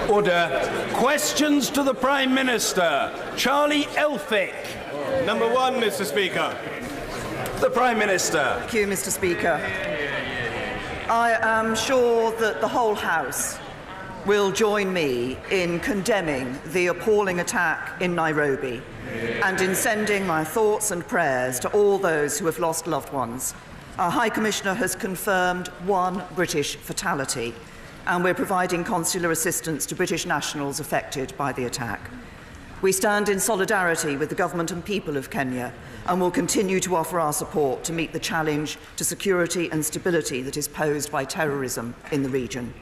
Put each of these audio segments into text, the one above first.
Order. Questions to the Prime Minister. Charlie Elphicke. Number 1, Mr. Speaker. The Prime Minister. Thank you, Mr. Speaker. I am sure that the whole House will join me in condemning the appalling attack in Nairobi and in sending my thoughts and prayers to all those who have lost loved ones. Our High Commissioner has confirmed 1 British fatality, and we're providing consular assistance to British nationals affected by the attack. We stand in solidarity with the government and people of Kenya and will continue to offer our support to meet the challenge to security and stability that is posed by terrorism in the region.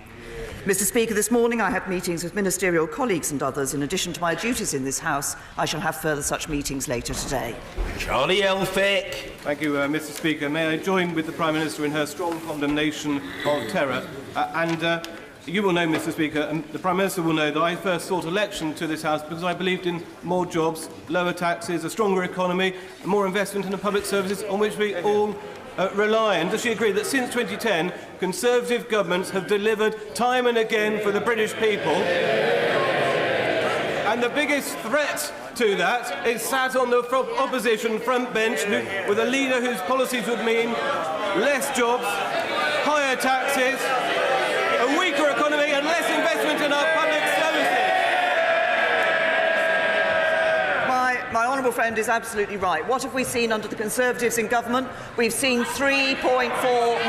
Mr. Speaker, this morning I had meetings with ministerial colleagues and others. In addition to my duties in this House, I shall have further such meetings later today. Charlie Elphicke. Thank you, Mr. Speaker. May I join with the Prime Minister in her strong condemnation of terror? You will know, Mr. Speaker, and the Prime Minister will know that I first sought election to this House because I believed in more jobs, lower taxes, a stronger economy, and more investment in the public services on which we all rely. And does she agree that since 2010, Conservative governments have delivered time and again for the British people? And the biggest threat to that is sat on the opposition front bench with a leader whose policies would mean less jobs, higher taxes, a weaker economy and less investment in our public services. My honourable friend is absolutely right. What have we seen under the Conservatives in government? We've seen 3.4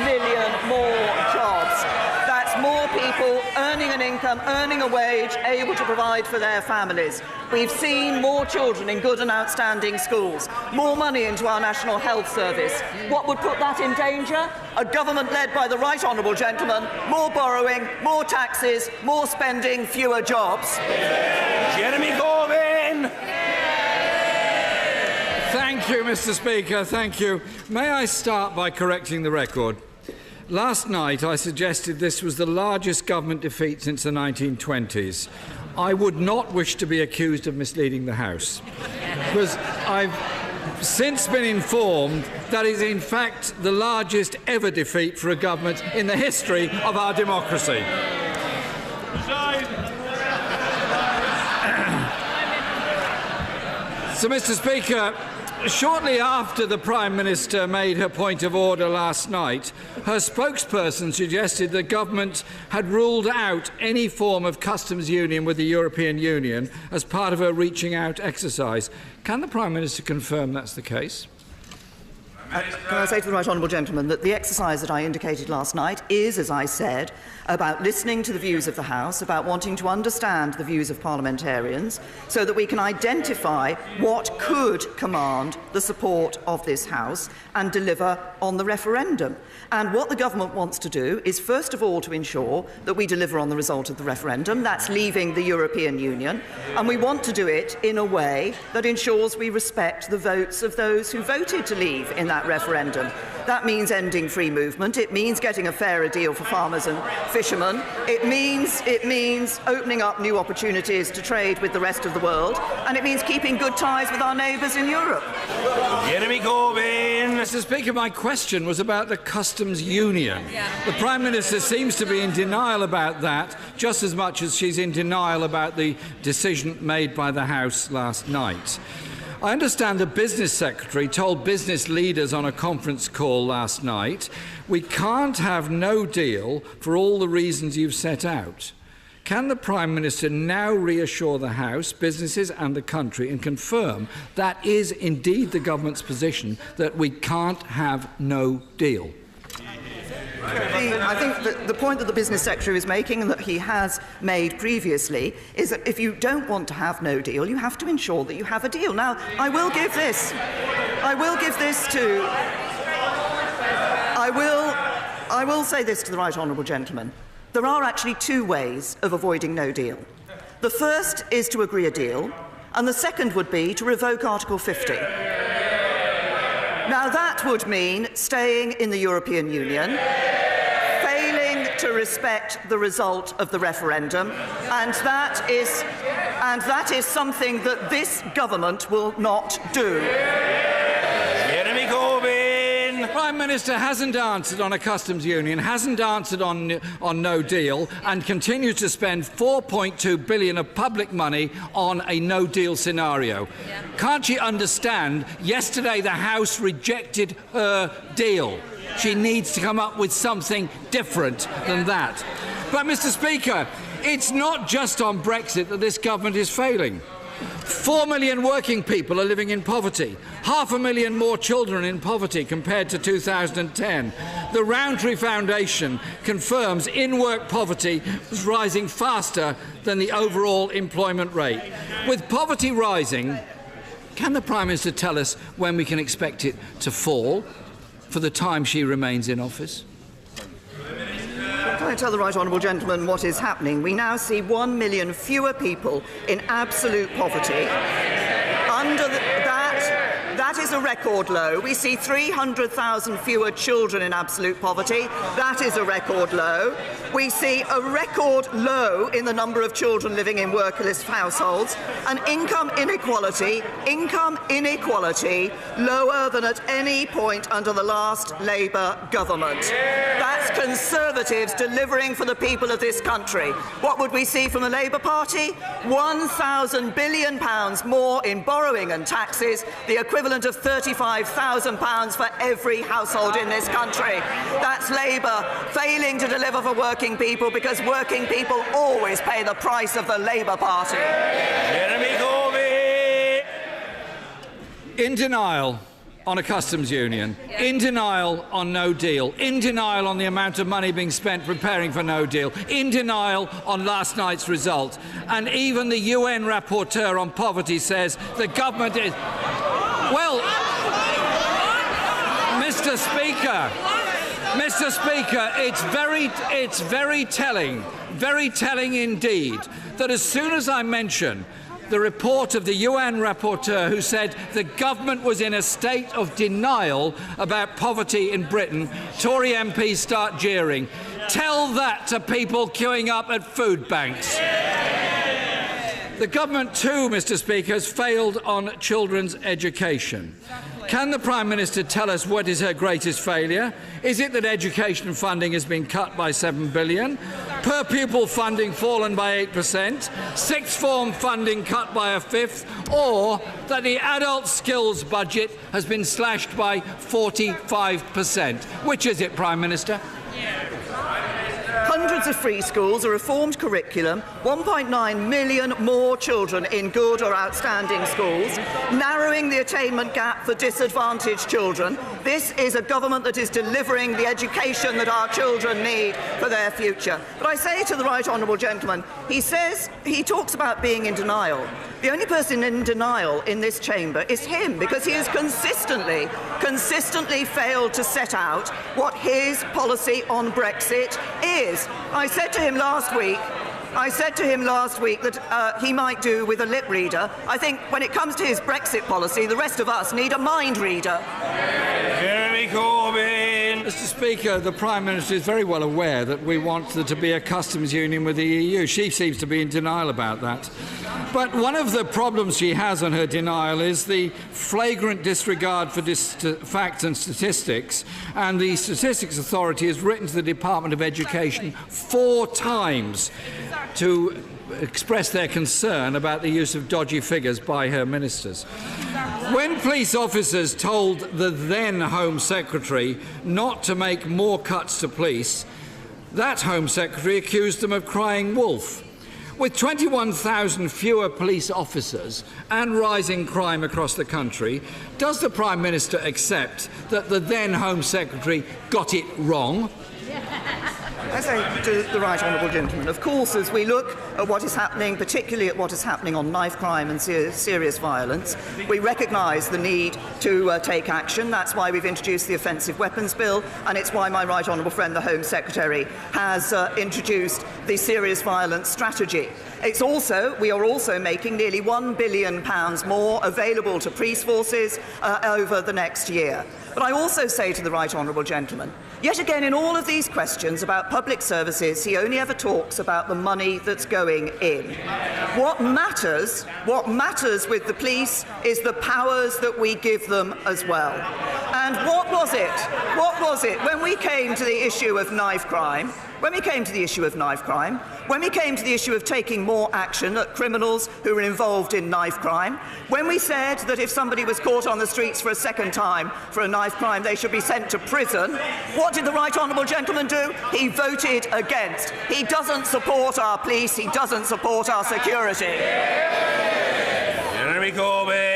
million more jobs. That's more people earning an income, earning a wage, able to provide for their families. We've seen more children in good and outstanding schools, more money into our National Health Service. What would put that in danger? A government led by the right honourable gentleman, more borrowing, more taxes, more spending, fewer jobs. Jeremy Corbyn. Thank you, Mr. Speaker. Thank you. May I start by correcting the record? Last night I suggested this was the largest government defeat since the 1920s. I would not wish to be accused of misleading the House, because I've since been informed that is in fact the largest ever defeat for a government in the history of our democracy. So, Mr. Speaker, shortly after the Prime Minister made her point of order last night, her spokesperson suggested the government had ruled out any form of customs union with the European Union as part of her reaching out exercise. Can the Prime Minister confirm that's the case? Can I say to the right honourable gentleman that the exercise that I indicated last night is, as I said, about listening to the views of the House, about wanting to understand the views of parliamentarians, so that we can identify what could command the support of this House and deliver on the referendum. And what the government wants to do is, first of all, to ensure that we deliver on the result of the referendum. That's leaving the European Union. And we want to do it in a way that ensures we respect the votes of those who voted to leave in that referendum. That means ending free movement. It means getting a fairer deal for farmers and fishermen. It means opening up new opportunities to trade with the rest of the world. And it means keeping good ties with our neighbours in Europe. Jeremy Corbyn. Mr. Speaker, my question was about the customs union. The Prime Minister seems to be in denial about that, just as much as she's in denial about the decision made by the House last night. I understand the Business Secretary told business leaders on a conference call last night, we can't have no deal for all the reasons you've set out. Can the Prime Minister now reassure the House, businesses and the country and confirm that is indeed the government's position, that we can't have no deal? I think that the point that the Business Secretary is making, and that he has made previously, is that if you don't want to have no deal, you have to ensure that you have a deal. Now, I will say this to the right honourable gentleman. There are actually 2 ways of avoiding no deal. The first is to agree a deal, and the second would be to revoke Article 50. Now, that would mean staying in the European Union, failing to respect the result of the referendum, and that is something that this government will not do. Jeremy Corbyn. Prime Minister hasn't answered on a customs union, hasn't answered on no deal, and continues to spend £4.2 billion of public money on a no deal scenario. Yeah. Can't she understand? Yesterday the House rejected her deal. She needs to come up with something different than that. But, Mr. Speaker, it's not just on Brexit that this government is failing. 4 million working people are living in poverty, 500,000 more children in poverty compared to 2010. The Rowntree Foundation confirms in-work poverty is rising faster than the overall employment rate. With poverty rising, can the Prime Minister tell us when we can expect it to fall for the time she remains in office? Can I tell the right honourable gentleman what is happening? We now see 1 million fewer people in absolute poverty. That is a record low. We see 300,000 fewer children in absolute poverty. That is a record low. We see a record low in the number of children living in workerless households, and income inequality lower than at any point under the last Labour government. That's Conservatives delivering for the people of this country. What would we see from the Labour Party? £1,000 billion more in borrowing and taxes, the equivalent of £35,000 for every household in this country. That's Labour failing to deliver for working people, because working people always pay the price of the Labour Party. In denial on a customs union, in denial on no deal, in denial on the amount of money being spent preparing for no deal, in denial on last night's result. And even the UN rapporteur on poverty says the government is... Well, Mr. Speaker, it's very telling indeed, that as soon as I mention the report of the UN rapporteur who said the government was in a state of denial about poverty in Britain, Tory MPs start jeering. Tell that to people queuing up at food banks. The government too, Mr. Speaker, has failed on children's education. Can the Prime Minister tell us what is her greatest failure? Is it that education funding has been cut by £7 billion, per pupil funding fallen by 8%, sixth form funding cut by a fifth, or that the adult skills budget has been slashed by 45%? Which is it, Prime Minister? Hundreds of free schools, a reformed curriculum, 1.9 million more children in good or outstanding schools, narrowing the attainment gap for disadvantaged children. This is a government that is delivering the education that our children need for their future. But I say to the right honourable gentleman, he talks about being in denial. The only person in denial in this chamber is him, because he has consistently failed to set out what his policy on Brexit is. I said to him last week that he might do with a lip reader. I think when it comes to his Brexit policy, the rest of us need a mind reader. Jeremy Corbyn. Mr. Speaker, the Prime Minister is very well aware that we want there to be a customs union with the EU. She seems to be in denial about that. But one of the problems she has on her denial is the flagrant disregard for facts and statistics. And the Statistics Authority has written to the Department of Education 4 times to express their concern about the use of dodgy figures by her ministers. When police officers told the then Home Secretary not to make more cuts to police, that Home Secretary accused them of crying wolf. With 21,000 fewer police officers and rising crime across the country, does the Prime Minister accept that the then Home Secretary got it wrong? I say to the right honourable gentleman, of course, as we look at what is happening, particularly at what is happening on knife crime and serious violence, we recognise the need to take action. That's why we've introduced the Offensive Weapons Bill, and it's why my right honourable friend, the Home Secretary, has introduced the Serious Violence Strategy. We are also making nearly £1 billion more available to police forces over the next year. But I also say to the right honourable gentleman, yet again in all of these questions about public services, he only ever talks about the money that's going in. What matters with the police is the powers that we give them as well. And what was it? What was it when we came to the issue of knife crime? When we came to the issue of knife crime, when we came to the issue of taking more action at criminals who were involved in knife crime, when we said that if somebody was caught on the streets for a second time for a knife crime, they should be sent to prison, what did the right honourable gentleman do? He voted against. He doesn't support our police. He doesn't support our security. Jeremy Corbyn.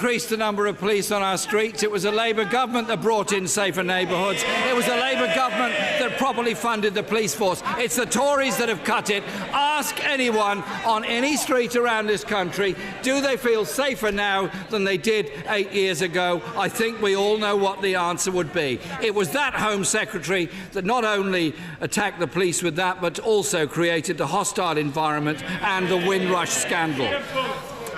Increased the number of police on our streets. It was a Labour government that brought in safer neighbourhoods. It was a Labour government that properly funded the police force. It's the Tories that have cut it. Ask anyone on any street around this country, do they feel safer now than they did 8 years ago? I think we all know what the answer would be. It was that Home Secretary that not only attacked the police with that, but also created the hostile environment and the Windrush scandal.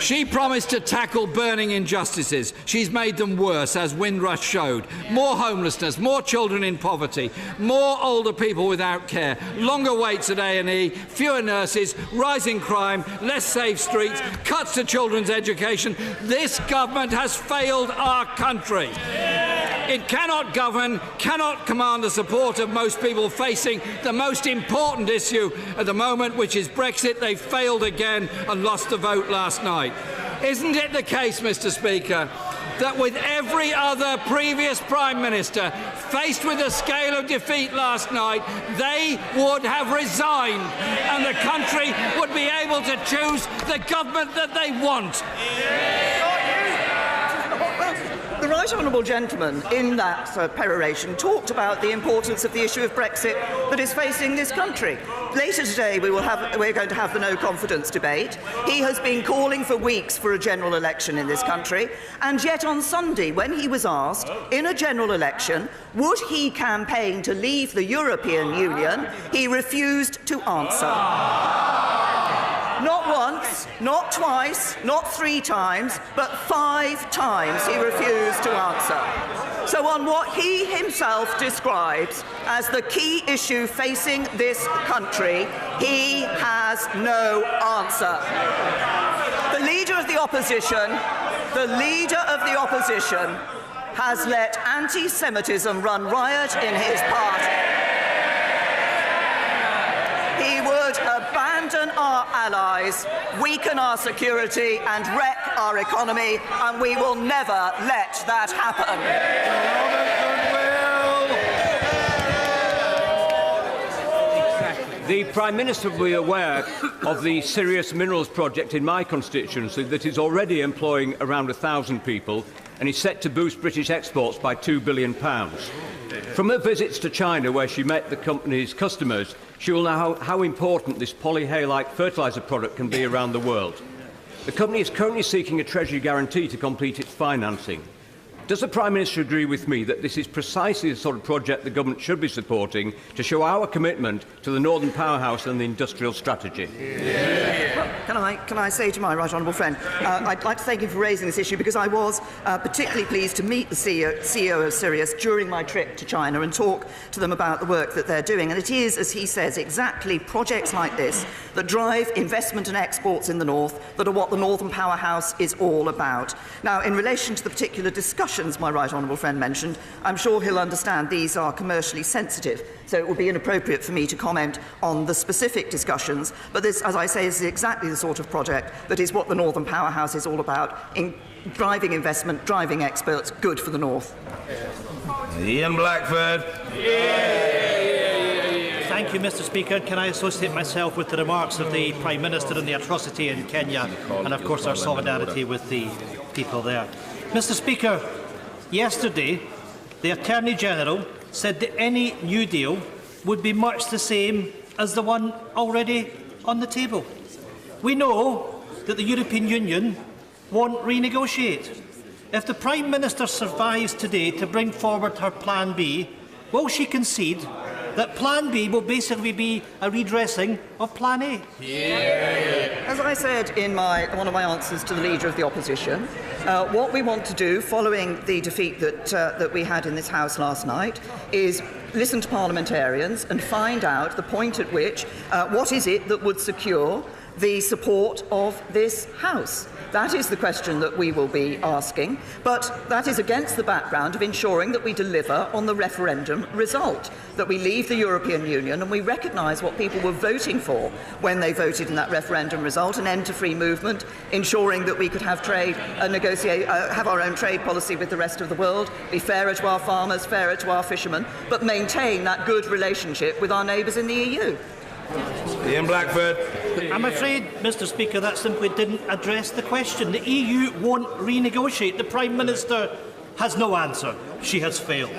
She promised to tackle burning injustices. She's made them worse, as Windrush showed. More homelessness, more children in poverty, more older people without care, longer waits at A&E, fewer nurses, rising crime, less safe streets, cuts to children's education. This government has failed our country. It cannot govern, cannot command the support of most people facing the most important issue at the moment, which is Brexit. They failed again and lost the vote last night. Isn't it the case, Mr. Speaker, that with every other previous Prime Minister faced with the scale of defeat last night, they would have resigned and the country would be able to choose the government that they want? The right honourable gentleman in that peroration talked about the importance of the issue of Brexit that is facing this country. Later today we're going to have the no confidence debate. He has been calling for weeks for a general election in this country, and yet on Sunday, when he was asked in a general election would he campaign to leave the European Union, he refused to answer. Not once, not twice, not 3 times, but 5 times he refused to answer. So on what he himself describes as the key issue facing this country, he has no answer. The Leader of the Opposition has let anti-Semitism run riot in his party. He would abandon our allies, weaken our security and wreck our economy, and we will never let that happen. The Prime Minister will be aware of the Serious Minerals project in my constituency that is already employing around 1,000 people and is set to boost British exports by £2 billion. From her visits to China, where she met the company's customers, she will know how important this polyhalite fertiliser product can be around the world. The company is currently seeking a Treasury guarantee to complete its financing. Does the Prime Minister agree with me that this is precisely the sort of project the government should be supporting to show our commitment to the Northern Powerhouse and the industrial strategy? Well, can I say to my right honourable friend, I'd like to thank him for raising this issue, because I was particularly pleased to meet the CEO of Sirius during my trip to China and talk to them about the work that they're doing. And it is, as he says, exactly projects like this that drive investment and exports in the north that are what the Northern Powerhouse is all about. Now, in relation to the particular discussions my right honourable friend mentioned, I'm sure he'll understand these are commercially sensitive, so it would be inappropriate for me to comment on the specific discussions. But this, as I say, is exactly the sort of project that is what the Northern Powerhouse is all about, in driving investment, driving experts, good for the north. Ian Blackford. Thank you, Mr. Speaker. Can I associate myself with the remarks of the Prime Minister on the atrocity in Kenya and, of course, our solidarity with the people there. Mr. Speaker, yesterday the Attorney General said that any new deal would be much the same as the one already on the table. We know that the European Union won't renegotiate. If the Prime Minister survives today to bring forward her Plan B, will she concede that Plan B will basically be a redressing of Plan A? As I said in one of my answers to the Leader of the Opposition, what we want to do following the defeat that we had in this House last night is listen to parliamentarians and find out the point at which what is it that would secure the support of this House? That is the question that we will be asking, but that is against the background of ensuring that we deliver on the referendum result, that we leave the European Union and we recognise what people were voting for when they voted in that referendum result, an end to free movement, ensuring that we could have trade, have our own trade policy with the rest of the world, be fairer to our farmers, fairer to our fishermen, but maintain that good relationship with our neighbours in the EU. Ian Blackford. I'm afraid, Mr Speaker, that simply didn't address the question. The EU won't renegotiate. The Prime Minister has no answer. She has failed.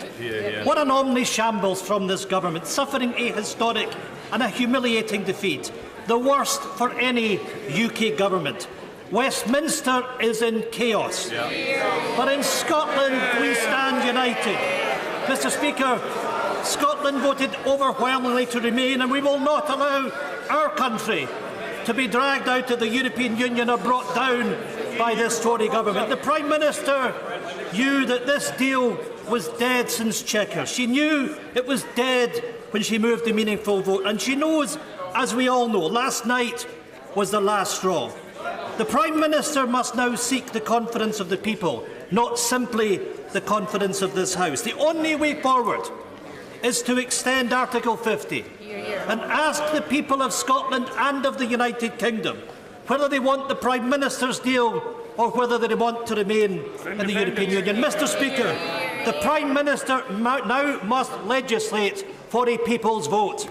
What an omni-shambles from this government, suffering a historic and a humiliating defeat, the worst for any UK government. Westminster is in chaos. But in Scotland, we stand united. Mr Speaker, Scotland voted overwhelmingly to remain, and we will not allow our country to be dragged out of the European Union or brought down by this Tory government. The Prime Minister knew that this deal was dead since Chequers. She knew it was dead when she moved the meaningful vote, and she knows, as we all know, last night was the last straw. The Prime Minister must now seek the confidence of the people, not simply the confidence of this House. The only way forward is to extend Article 50 and ask the people of Scotland and of the United Kingdom whether they want the Prime Minister's deal or whether they want to remain in the European Union. Mr Speaker, the Prime Minister now must legislate for a people's vote.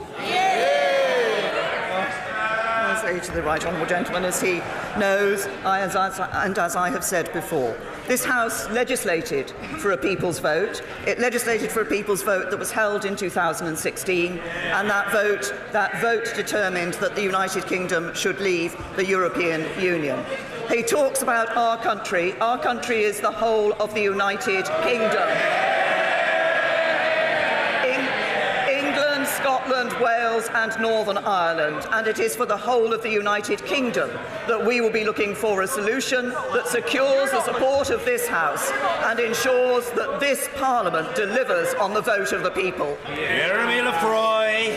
I'll say to the right honourable gentleman, as he knows, and as I have said before, this House legislated for a people's vote. It legislated for a people's vote that was held in 2016, and that vote determined that the United Kingdom should leave the European Union. He talks about our country. Our country is the whole of the United Kingdom. England, Scotland, Wales and Northern Ireland, and it is for the whole of the United Kingdom that we will be looking for a solution that secures the support of this House and ensures that this Parliament delivers on the vote of the people. Jeremy Lefroy.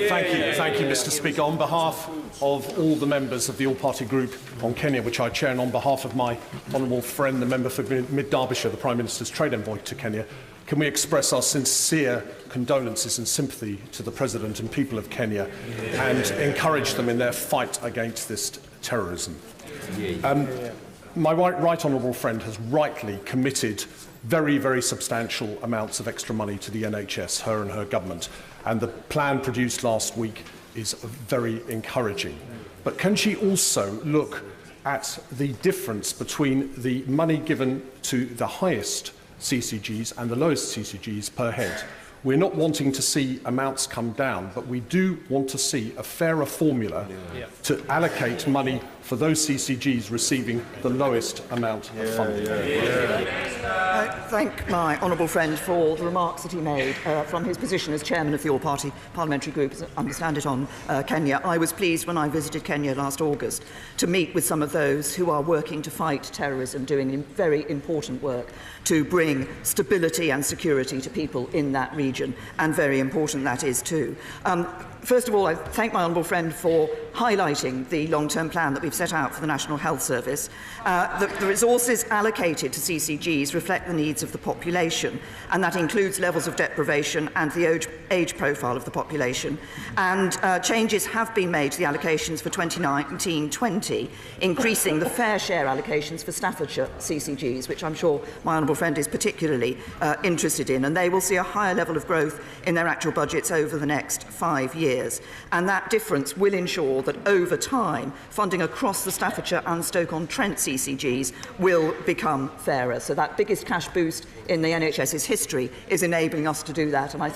Thank you, Mr Speaker. On behalf of all the members of the All-Party Group on Kenya, which I chair, and on behalf of my honourable friend, the member for Mid-Derbyshire, the Prime Minister's trade envoy to Kenya, can we express our sincere condolences and sympathy to the President and people of Kenya and encourage them in their fight against this terrorism. My right honourable friend has rightly committed very, very substantial amounts of extra money to the NHS, her and her government, and the plan produced last week is very encouraging. But can she also look at the difference between the money given to the highest CCGs and the lowest CCGs per head? We're not wanting to see amounts come down, but we do want to see a fairer formula to allocate money for those CCGs receiving the lowest amount of funding. I thank my honourable friend for the remarks that he made from his position as chairman of the All-Party Parliamentary Group, as I understand it, on Kenya. I was pleased when I visited Kenya last August to meet with some of those who are working to fight terrorism, doing very important work to bring stability and security to people in that region, and very important that is too. First of all, I thank my honourable friend for highlighting the long-term plan that we've set out for the National Health Service. The resources allocated to CCGs reflect the needs of the population, and that includes levels of deprivation and the age profile of the population. And changes have been made to the allocations for 2019-20, increasing the fair share allocations for Staffordshire CCGs, which I'm sure my honourable friend is particularly interested in, and they will see a higher level of growth in their actual budgets over the next 5 years. And that difference will ensure that over time, funding across the Staffordshire and Stoke-on-Trent CCGs will become fairer. So that biggest cash boost in the NHS's history is enabling us to do that, and I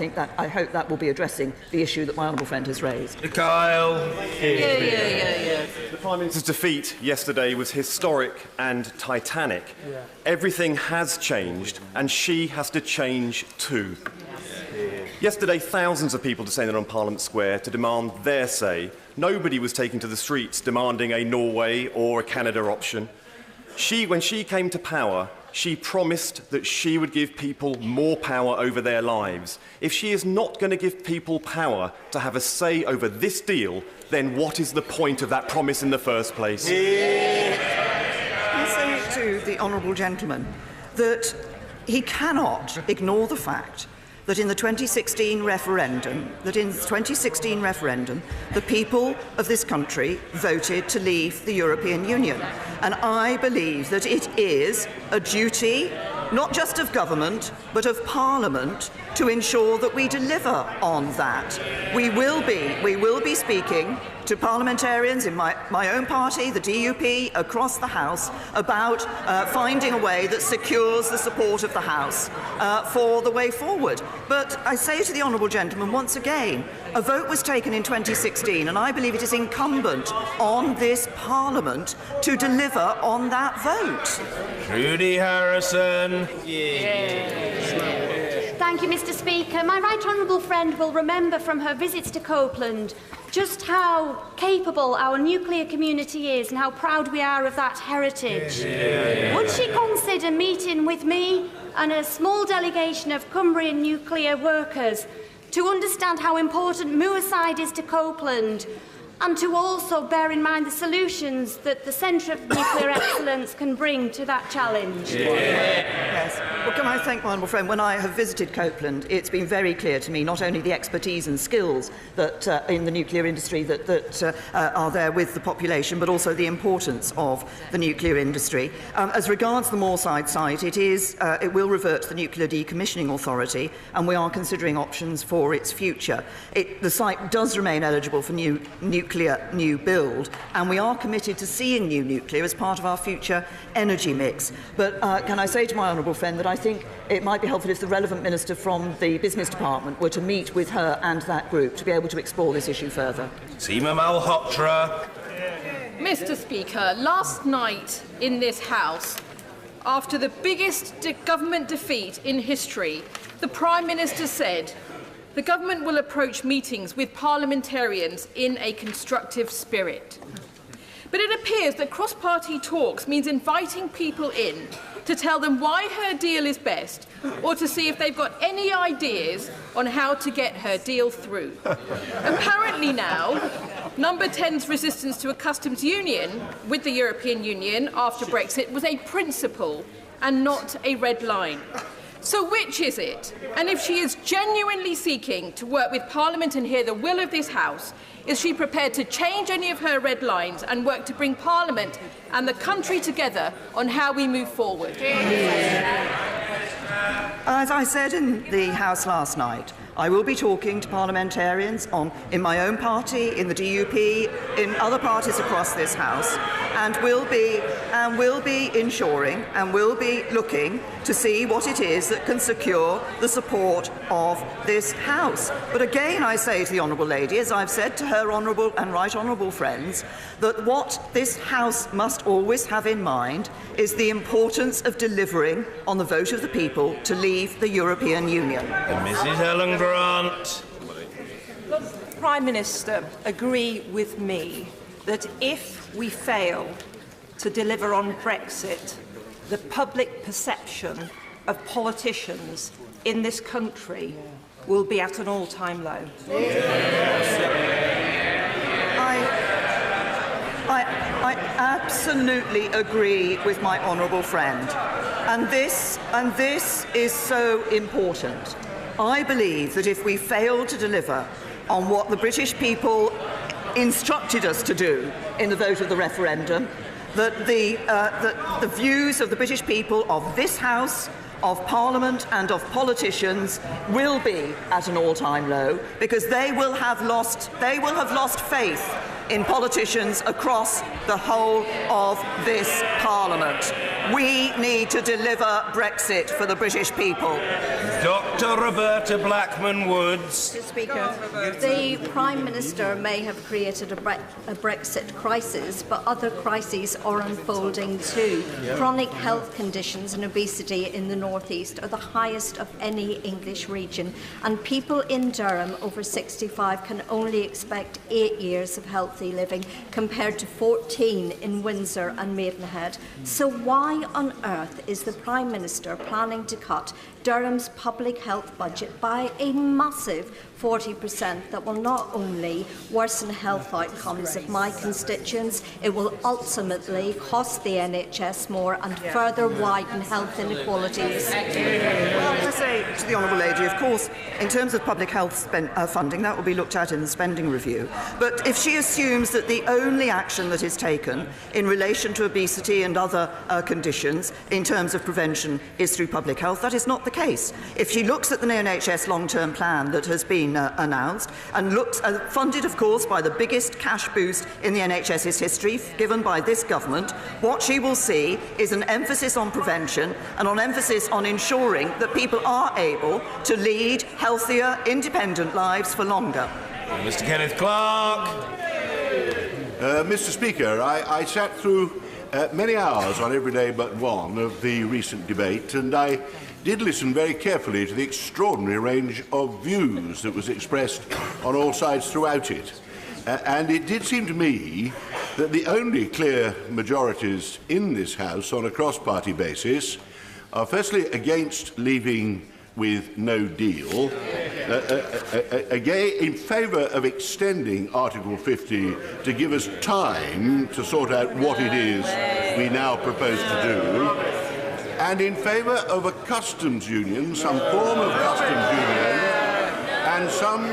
hope that will be addressing the issue that my honourable friend has raised. Kyle. The Prime Minister's defeat yesterday was historic and titanic. Everything has changed, and she has to change too. Yesterday, thousands of people descended on Parliament Square to demand their say. Nobody was taken to the streets demanding a Norway or a Canada option. When she came to power, she promised that she would give people more power over their lives. If she is not going to give people power to have a say over this deal, then what is the point of that promise in the first place? I say to the honourable gentleman that he cannot ignore the fact that in the 2016 referendum, the people of this country voted to leave the European Union. And I believe that it is a duty, not just of government, but of Parliament, to ensure that we deliver on that. We will be speaking to parliamentarians in my own party, the DUP, across the House, about finding a way that secures the support of the House for the way forward. But I say to the honourable gentleman once again, a vote was taken in 2016, and I believe it is incumbent on this Parliament to deliver on that vote. Trudy Harrison. Thank you, Mr. Speaker. My right honourable friend will remember from her visits to Copeland just how capable our nuclear community is and how proud we are of that heritage. Would she consider meeting with me and a small delegation of Cumbrian nuclear workers to understand how important Moorside is to Copeland, and to also bear in mind the solutions that the Centre of Nuclear Excellence can bring to that challenge? Yes. Well, can I thank my honourable friend? When I have visited Copeland, it's been very clear to me not only the expertise and skills that in the nuclear industry that are there with the population, but also the importance of the nuclear industry. As regards the Moorside site, it will revert to the Nuclear Decommissioning Authority, and we are considering options for its future. The site does remain eligible for new build, and we are committed to seeing new nuclear as part of our future energy mix. But can I say to my honourable friend that I think it might be helpful if the relevant minister from the business department were to meet with her and that group to be able to explore this issue further. Seema Malhotra. Mr. Speaker, last night in this House, after the biggest government defeat in history, the Prime Minister said the government will approach meetings with parliamentarians in a constructive spirit. But it appears that cross-party talks means inviting people in to tell them why her deal is best, or to see if they've got any ideas on how to get her deal through. Apparently now, Number 10's resistance to a customs union with the European Union after Brexit was a principle and not a red line. So which is it? And if she is genuinely seeking to work with Parliament and hear the will of this House, is she prepared to change any of her red lines and work to bring Parliament and the country together on how we move forward? As I said in the House last night, I will be talking to parliamentarians in my own party, in the DUP, in other parties across this House, and will be ensuring and will be looking to see what it is that can secure the support of this House. But again, I say to the honourable lady, as I've said to her honourable and right honourable friends, that what this House must always have in mind is the importance of delivering on the vote of the people to leave the European Union. Mrs. Helen Grant. Does the Prime Minister agree with me that if we fail to deliver on Brexit, the public perception of politicians in this country will be at an all-time low? I absolutely agree with my honourable friend, and this is so important. I believe that if we fail to deliver on what the British people instructed us to do in the vote of the referendum, that the views of the British people, of this House, of Parliament and of politicians will be at an all-time low, because they will have lost faith in politicians across the whole of this Parliament. We need to deliver Brexit for the British people. Dr. Roberta Blackman-Woods. Mr. Speaker, the Prime Minister may have created a Brexit crisis, but other crises are unfolding too. Chronic health conditions and obesity in the North East are the highest of any English region, and people in Durham over 65 can only expect 8 years of health healthy living compared to 14 in Windsor and Maidenhead. So why on earth is the Prime Minister planning to cut Durham's public health budget by a massive 40% that will not only worsen health outcomes of my constituents, it will ultimately cost the NHS more and further widen health inequalities? Well, I say to the Honourable Lady, of course, in terms of public health funding, that will be looked at in the spending review. But if she assumes that the only action that is taken in relation to obesity and other conditions in terms of prevention is through public health, that is not the case. If she looks at the NHS long-term plan that has been announced and looks funded, of course, by the biggest cash boost in the NHS's history given by this government, what she will see is an emphasis on prevention and an emphasis on ensuring that people are able to lead healthier, independent lives for longer. Mr. Kenneth Clark. Mr. Speaker, I sat through many hours on every day but one of the recent debate, and I did listen very carefully to the extraordinary range of views that was expressed on all sides throughout it. And it did seem to me that the only clear majorities in this House on a cross-party basis are firstly against leaving with no deal, again in favour of extending Article 50 to give us time to sort out what it is we now propose to do, and in favour of a customs union, some form of customs union, and some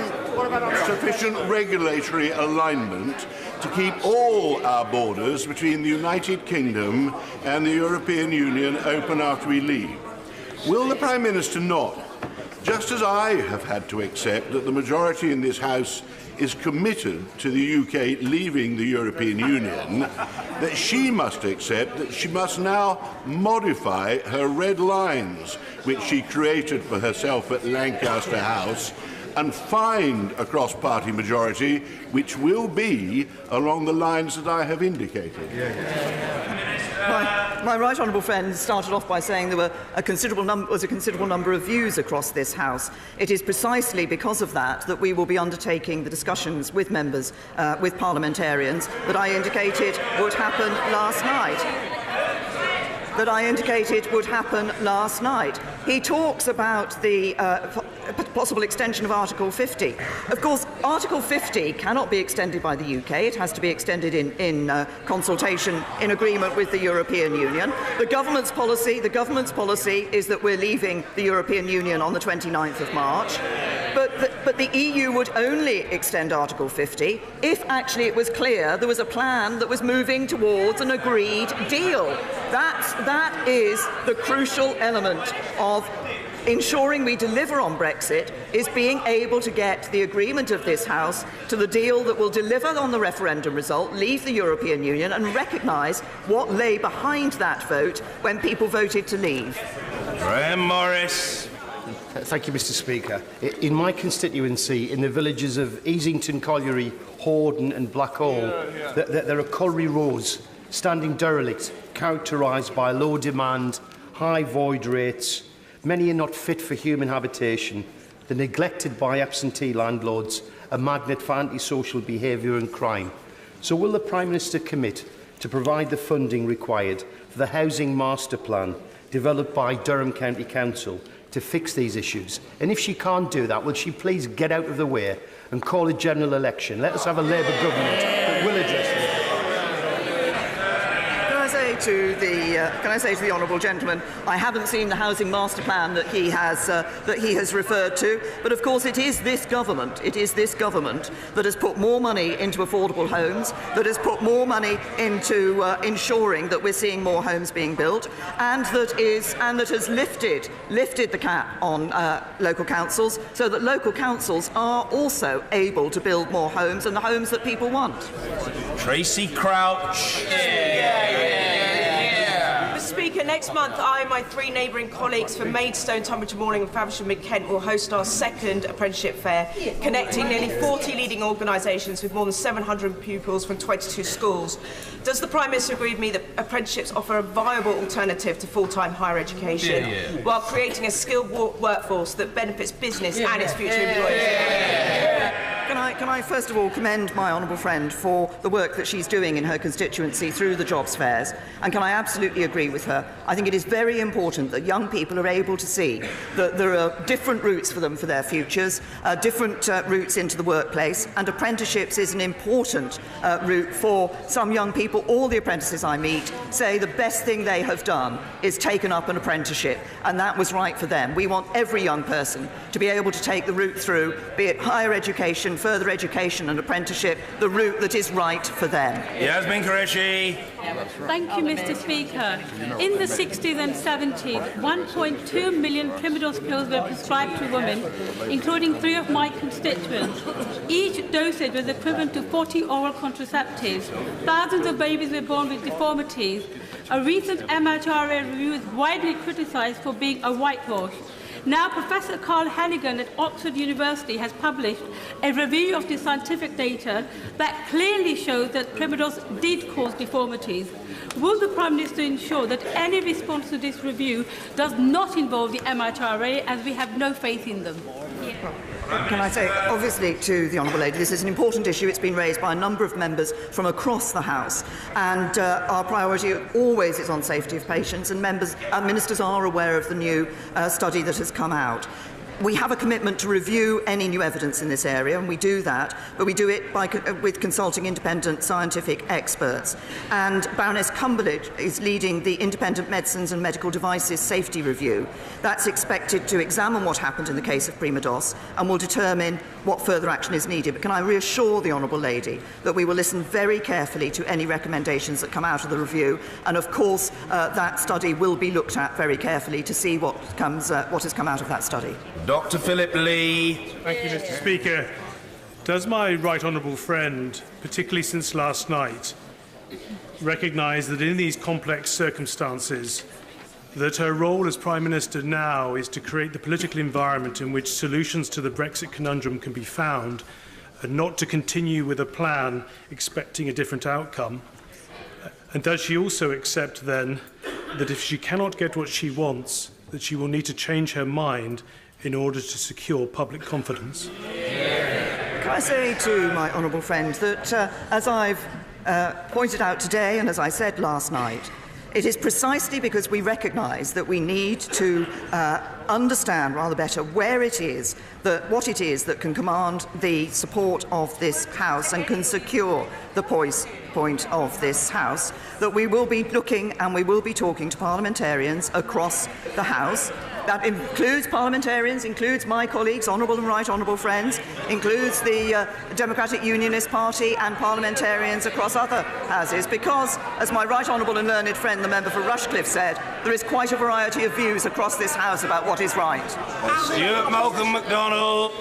sufficient regulatory alignment to keep all our borders between the United Kingdom and the European Union open after we leave. Will the Prime Minister not, just as I have had to accept that the majority in this House is committed to the UK leaving the European Union, that she must accept that she must now modify her red lines, which she created for herself at Lancaster House, and find a cross-party majority which will be along the lines that I have indicated? My right honourable friend started off by saying there was a considerable number of views across this House. It is precisely because of that that we will be undertaking the discussions with members, with parliamentarians, that I indicated would happen last night. He talks about the possible extension of Article 50. Of course, Article 50 cannot be extended by the UK. It has to be extended in consultation, in agreement with the European Union. The government's policy is that we're leaving the European Union on the 29th of March. But the EU would only extend Article 50 if actually it was clear there was a plan that was moving towards an agreed deal. That is the crucial element of ensuring we deliver on Brexit, is being able to get the agreement of this House to the deal that will deliver on the referendum result, leave the European Union, and recognise what lay behind that vote when people voted to leave. Graham Morris. Thank you, Mr. Speaker. In my constituency, in the villages of Easington Colliery, Horden and Blackhall, there are colliery roads standing derelict, characterised by low demand, high void rates. Many are not fit for human habitation. They're neglected by absentee landlords, a magnet for antisocial behaviour and crime. So will the Prime Minister commit to provide the funding required for the housing master plan developed by Durham County Council to fix these issues? And if she can't do that, will she please get out of the way and call a general election? Let us have a Labour government that will address this. Can I say to the honourable gentleman, I haven't seen the housing master plan that he has referred to, but of course it is this government that has put more money into affordable homes, that has put more money into ensuring that we're seeing more homes being built, and that has lifted the cap on local councils, so that local councils are also able to build more homes, and the homes that people want. Tracy Crouch. Mr. Speaker, next month I and my three neighbouring colleagues from Maidstone, Tunbridge Morning and Faversham Mid-Kent will host our second apprenticeship fair, connecting nearly 40 leading organisations with more than 700 pupils from 22 schools. Does the Prime Minister agree with me that apprenticeships offer a viable alternative to full-time higher education while creating a skilled workforce that benefits business and its future employees? Can I first of all commend my honourable friend for the work that she's doing in her constituency through the jobs fairs, and can I absolutely agree with her. I think it is very important that young people are able to see that there are different routes for them for their futures, different routes into the workplace, and apprenticeships is an important route for some young people. All the apprentices I meet say the best thing they have done is taken up an apprenticeship, and that was right for them. We want every young person to be able to take the route through, be it higher education, further education and apprenticeship, the route that is right for them. Yasmin Qureshi. Thank you, Mr. Speaker. In the 60s and 70s, 1.2 million Primidose pills were prescribed to women, including 3 of my constituents. Each dosage was equivalent to 40 oral contraceptives. Thousands of babies were born with deformities. A recent MHRA review is widely criticised for being a whitewash. Now, Professor Carl Hannigan at Oxford University has published a review of the scientific data that clearly shows that Primidose did cause deformities. Will the Prime Minister ensure that any response to this review does not involve the MHRA, as we have no faith in them? Can I say, obviously, to the Honourable Lady, this is an important issue. It's been raised by a number of members from across the House, and our priority always is on safety of patients, and ministers are aware of the new study that has come out. We have a commitment to review any new evidence in this area, and we do that, but we do it with consulting independent scientific experts. And Baroness Cumberledge is leading the Independent Medicines and Medical Devices Safety Review. That's expected to examine what happened in the case of Primidose and will determine what further action is needed. But can I reassure the Honourable Lady that we will listen very carefully to any recommendations that come out of the review, and of course that study will be looked at very carefully to see what has come out of that study. Dr. Philip Lee. Thank you, Mr. Speaker. Does my right honourable friend, particularly since last night, recognise that in these complex circumstances, that her role as Prime Minister now is to create the political environment in which solutions to the Brexit conundrum can be found, and not to continue with a plan expecting a different outcome? And does she also accept, then, that if she cannot get what she wants, that she will need to change her mind in order to secure public confidence? Can I say to my honourable friend that, as I've pointed out today and as I said last night, it is precisely because we recognise that we need to understand rather better where it is what it is that can command the support of this House and can secure the point of this House, that we will be looking and we will be talking to parliamentarians across the House. That includes parliamentarians, includes my colleagues, honourable and right honourable friends, includes the Democratic Unionist Party and parliamentarians across other houses, because, as my right honourable and learned friend, the member for Rushcliffe, said, there is quite a variety of views across this House about what is right. Stuart Malcolm MacDonald.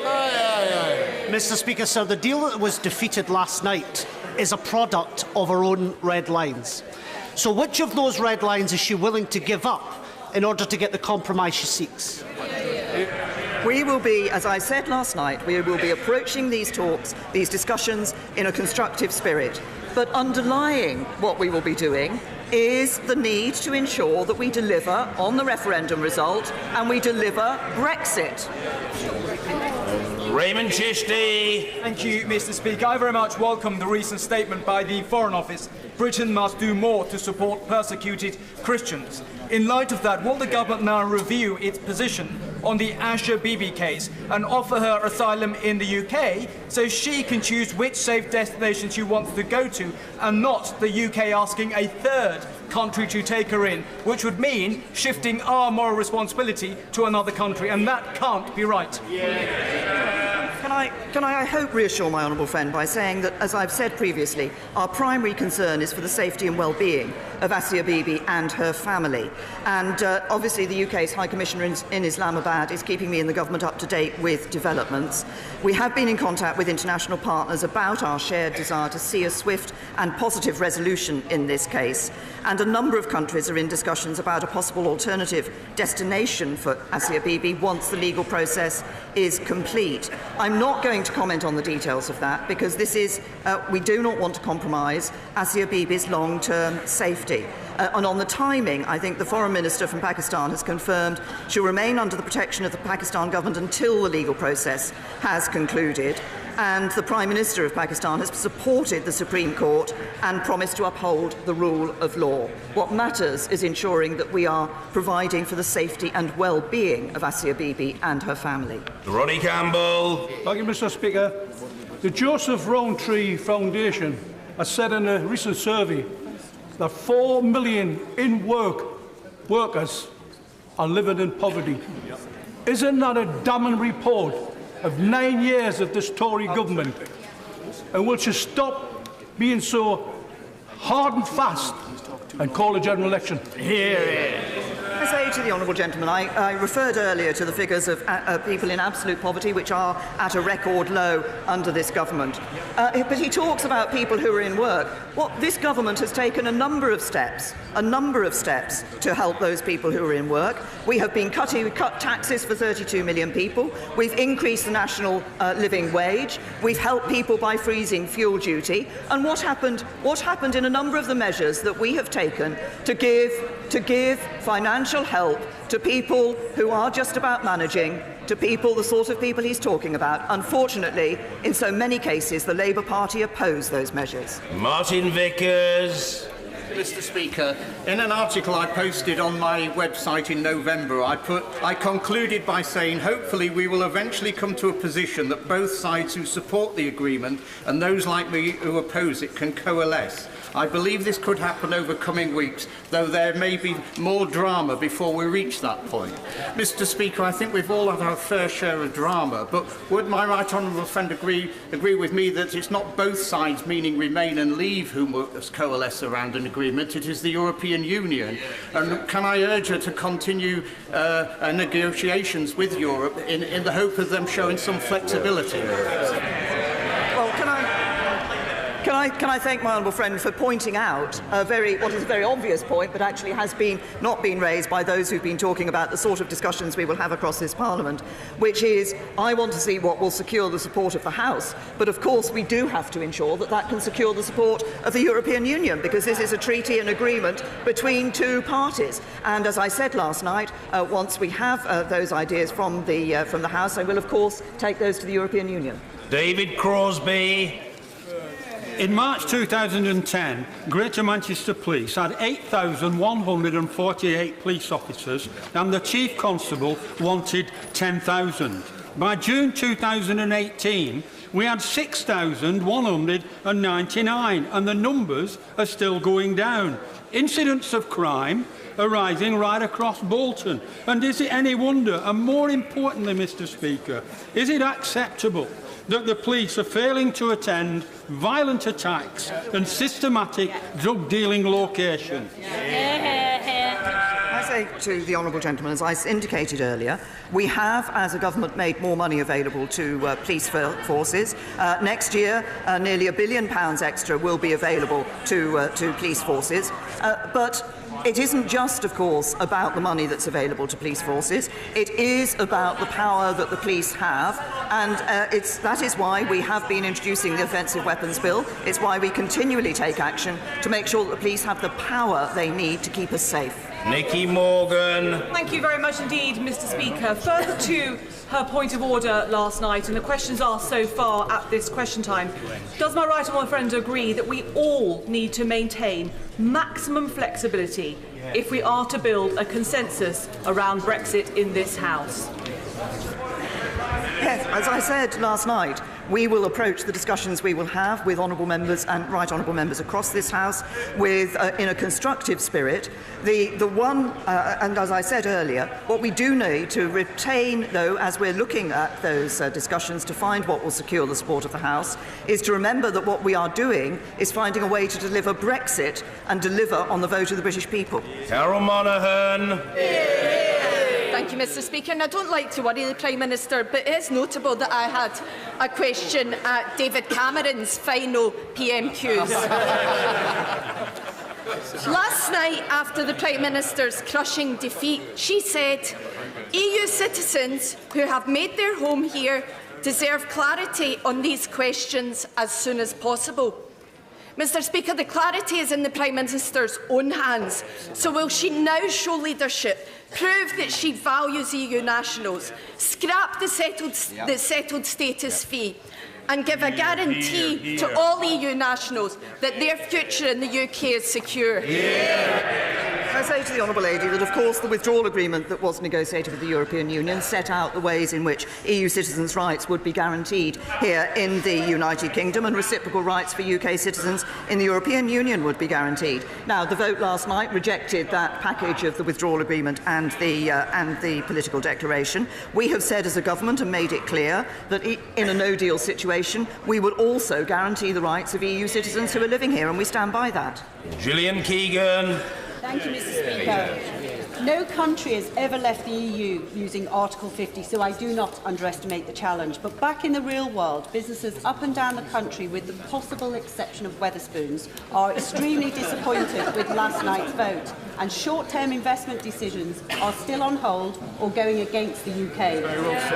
Mr. Speaker, sir, the deal that was defeated last night is a product of her own red lines. So which of those red lines is she willing to give up in order to get the compromise she seeks? We will be, as I said last night, we will be approaching these talks, these discussions, in a constructive spirit. But underlying what we will be doing is the need to ensure that we deliver on the referendum result and we deliver Brexit. Raymond Chishti. Thank you, Mr. Speaker. I very much welcome the recent statement by the Foreign Office. Britain must do more to support persecuted Christians. In light of that, will the government now review its position on the Asha Bibi case and offer her asylum in the UK so she can choose which safe destination she wants to go to, and not the UK asking a third country to take her in, which would mean shifting our moral responsibility to another country, and that can't be right. Can I hope, reassure my honourable friend by saying that, as I've said previously, our primary concern is for the safety and well-being of Asia Bibi and her family. And obviously the UK's High Commissioner in Islamabad is keeping me and the government up to date with developments. We have been in contact with international partners about our shared desire to see a swift and positive resolution in this case. And a number of countries are in discussions about a possible alternative destination for Asia Bibi once the legal process is complete. I'm not going to comment on the details of that because this is, we do not want to compromise Asia Bibi's long-term safety. And on the timing, I think the Foreign Minister from Pakistan has confirmed she'll remain under the protection of the Pakistan government until the legal process has concluded. And the Prime Minister of Pakistan has supported the Supreme Court and promised to uphold the rule of law. What matters is ensuring that we are providing for the safety and well-being of Asia Bibi and her family. Ronnie Campbell. Thank you, Mr. Speaker. The Joseph Rowntree Foundation has said in a recent survey that 4 million workers are living in poverty. Isn't that a damning report of 9 years of this Tory government? And will she stop being so hard and fast and call a general election? I say to the honourable gentleman, I referred earlier to the figures of people in absolute poverty, which are at a record low under this government. But he talks about people who are in work. Well, this government has taken a number of steps to help those people who are in work. We have been cut taxes for 32 million people. We've increased the national living wage. We've helped people by freezing fuel duty. And what happened in a number of the measures that we have taken to give financial help to people who are just about managing, to people, the sort of people he's talking about. Unfortunately, in so many cases, the Labour Party opposed those measures. Martin Vickers. Mr. Speaker, in an article I posted on my website in November, I concluded by saying hopefully we will eventually come to a position that both sides who support the agreement and those like me who oppose it can coalesce. I believe this could happen over coming weeks, though there may be more drama before we reach that point. Mr. Speaker, I think we've all had our fair share of drama, but would my right honourable friend agree with me that it's not both sides, meaning Remain and Leave, who must coalesce around an agreement, it is the European Union? And can I urge her to continue negotiations with Europe in the hope of them showing some flexibility? Well, Can I thank my honourable friend for pointing out what is a very obvious point, but actually has not been raised by those who've been talking about the sort of discussions we will have across this Parliament, which is I want to see what will secure the support of the House, but of course we do have to ensure that that can secure the support of the European Union, because this is a treaty and agreement between two parties. And as I said last night, once we have those ideas from the House, I will of course take those to the European Union. David Crosby. In March 2010, Greater Manchester Police had 8,148 police officers and the Chief Constable wanted 10,000. By June 2018, we had 6,199 and the numbers are still going down. Incidents of crime are rising right across Bolton. And is it any wonder, and more importantly, Mr. Speaker, is it acceptable that the police are failing to attend violent attacks and systematic drug-dealing locations? I say to the honourable gentleman, as I indicated earlier, we have, as a government, made more money available to police forces. Next year, nearly £1 billion extra will be available to police forces. But it isn't just, of course, about the money that's available to police forces. It is about the power that the police have, and that is why we have been introducing the Offensive Weapons Bill. It's why we continually take action to make sure that the police have the power they need to keep us safe. Nicky Morgan. Thank you very much indeed, Mr. Speaker. Further to her point of order last night and the questions asked so far at this question time, does my right honourable friend agree that we all need to maintain maximum flexibility if we are to build a consensus around Brexit in this House? Yes, as I said last night, we will approach the discussions we will have with honourable members and right honourable members across this House in a constructive spirit. And as I said earlier, what we do need to retain, though, as we're looking at those discussions to find what will secure the support of the House, is to remember that what we are doing is finding a way to deliver Brexit and deliver on the vote of the British people. Carol Monaghan. Thank you, Mr. Speaker. And I don't like to worry the Prime Minister, but it is notable that I had a question at David Cameron's final PMQs. Last night, after the Prime Minister's crushing defeat, she said, EU citizens who have made their home here deserve clarity on these questions as soon as possible. Mr. Speaker, the clarity is in the Prime Minister's own hands. So will she now show leadership, prove that she values EU nationals, scrap the settled status fee, and give a guarantee to all EU nationals that their future in the UK is secure? I say to the Honourable Lady that, of course, the withdrawal agreement that was negotiated with the European Union set out the ways in which EU citizens' rights would be guaranteed here in the United Kingdom, and reciprocal rights for UK citizens in the European Union would be guaranteed. Now, the vote last night rejected that package of the withdrawal agreement and the political declaration. We have said as a government and made it clear that in a no-deal situation, we would also guarantee the rights of EU citizens who are living here, and we stand by that. Gillian Keegan. Thank you, Mr. Speaker. No country has ever left the EU using Article 50, so I do not underestimate the challenge. But back in the real world, businesses up and down the country, with the possible exception of Wetherspoons, are extremely disappointed with last night's vote, and short-term investment decisions are still on hold or going against the UK.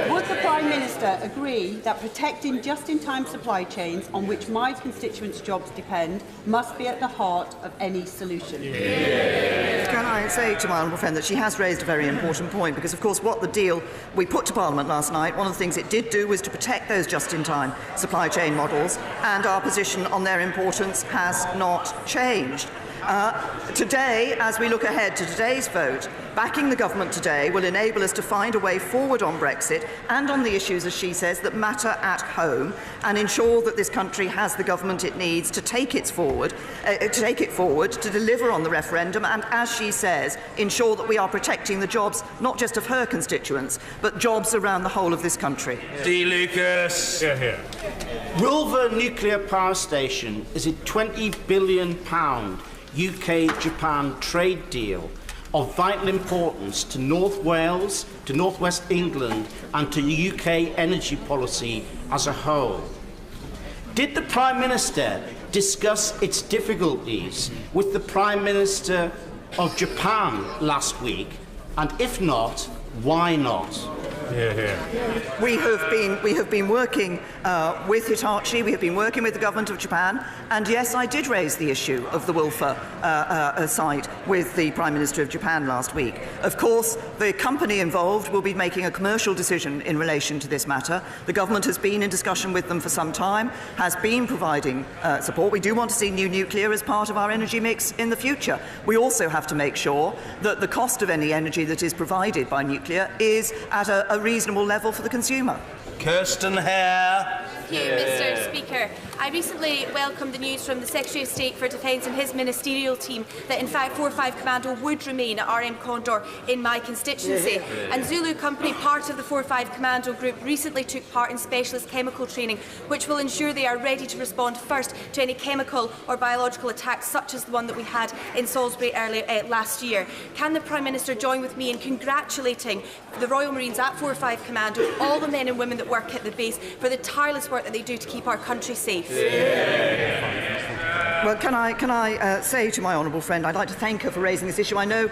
Would the Prime Minister agree that protecting just-in-time supply chains, on which my constituents' jobs depend, must be at the heart of any solution? Can I say to my honourable friend that she has raised a very important point, because, of course, what the deal we put to Parliament last night, one of the things it did do was to protect those just-in-time supply chain models, and our position on their importance has not changed. Today, as we look ahead to today's vote, backing the government today will enable us to find a way forward on Brexit and on the issues, as she says, that matter at home, and ensure that this country has the government it needs to take it forward, to deliver on the referendum, and, as she says, ensure that we are protecting the jobs not just of her constituents, but jobs around the whole of this country. D. Lucas. Here, here. Rulver Nuclear Power Station is a £20 billion UK-Japan trade deal of vital importance to North Wales, to North West England, and to UK energy policy as a whole. Did the Prime Minister discuss its difficulties with the Prime Minister of Japan last week? And if not, why not? Here, here. We have been working with Hitachi, we have been working with the government of Japan, and yes, I did raise the issue of the Wilfer site with the Prime Minister of Japan last week. Of course, the company involved will be making a commercial decision in relation to this matter. The government has been in discussion with them for some time, has been providing support. We do want to see new nuclear as part of our energy mix in the future. We also have to make sure that the cost of any energy that is provided by nuclear is at a reasonable level for the consumer. Kirsten Hare. Thank you, Mr. Speaker. I recently welcomed the news from the Secretary of State for Defence and his ministerial team that, in fact, 4-5 Commando would remain at RM Condor in my constituency. And Zulu Company, part of the 4-5 Commando group, recently took part in specialist chemical training, which will ensure they are ready to respond first to any chemical or biological attacks, such as the one that we had in Salisbury earlier last year. Can the Prime Minister join with me in congratulating the Royal Marines at 4-5 Commando, all the men and women that work at the base, for the tireless work that they do to keep our country safe? Well, can I say to my honourable friend, I'd like to thank her for raising this issue. I know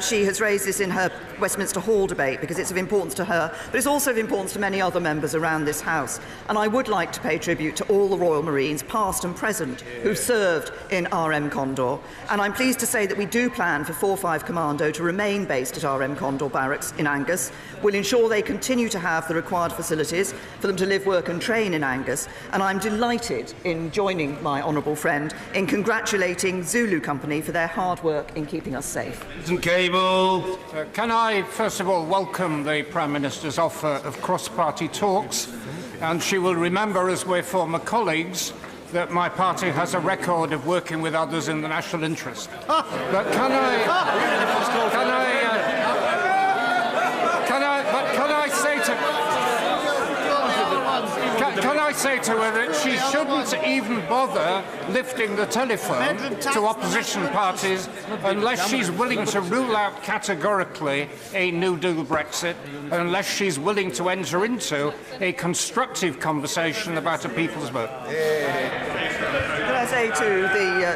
she has raised this in her Westminster Hall debate because it's of importance to her, but it's also of importance to many other members around this House. And I would like to pay tribute to all the Royal Marines, past and present, who served in RM Condor. And I'm pleased to say that we do plan for 4-5 Commando to remain based at RM Condor Barracks in Angus. We'll ensure they continue to have the required facilities for them to live, work and train in Angus. And I'm delighted in joining my honourable friend in congratulating Zulu Company for their hard work in keeping us safe. Cable. Can I first of all welcome the Prime Minister's offer of cross-party talks, and she will remember, as we're former colleagues, that my party has a record of working with others in the national interest. But can I say to her that she shouldn't even bother lifting the telephone to opposition parties unless she's willing to rule out categorically a no deal Brexit, unless she's willing to enter into a constructive conversation about a people's vote. Can I say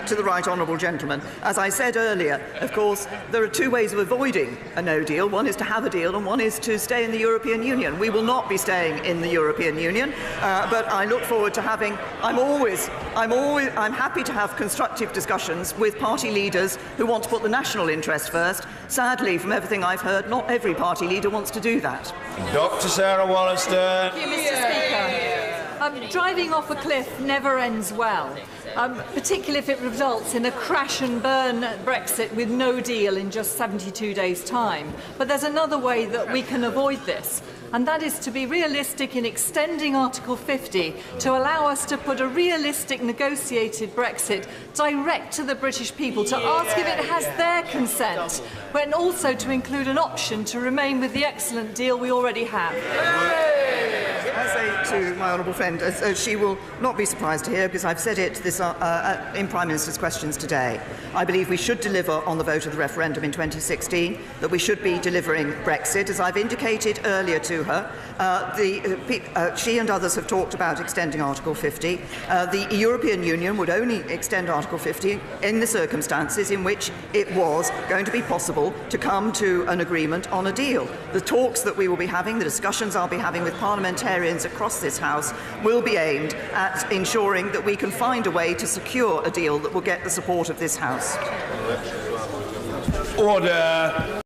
to the right honourable gentleman, as I said earlier, of course, there are two ways of avoiding a no deal. One is to have a deal, and one is to stay in the European Union. We will not be staying in the European Union, but I look forward to having. I'm happy to have constructive discussions with party leaders who want to put the national interest first. Sadly, from everything I've heard, not every party leader wants to do that. Dr. Sarah Wallister. Thank you, Mr. Speaker. Driving off a cliff never ends well, particularly if it results in a crash and burn Brexit with no deal in just 72 days' time. But there's another way that we can avoid this, and that is to be realistic in extending Article 50 to allow us to put a realistic negotiated Brexit direct to the British people, to ask if it has their consent, and also to include an option to remain with the excellent deal we already have. I say to my honourable friend, she will not be surprised to hear, because I've said it in Prime Minister's questions today. I believe we should deliver on the vote of the referendum in 2016, that we should be delivering Brexit. As I've indicated earlier to her, she and others have talked about extending Article 50. The European Union would only extend Article 50 in the circumstances in which it was going to be possible to come to an agreement on a deal. The talks that we will be having, the discussions I'll be having with parliamentarians across this House will be aimed at ensuring that we can find a way to secure a deal that will get the support of this House. Order.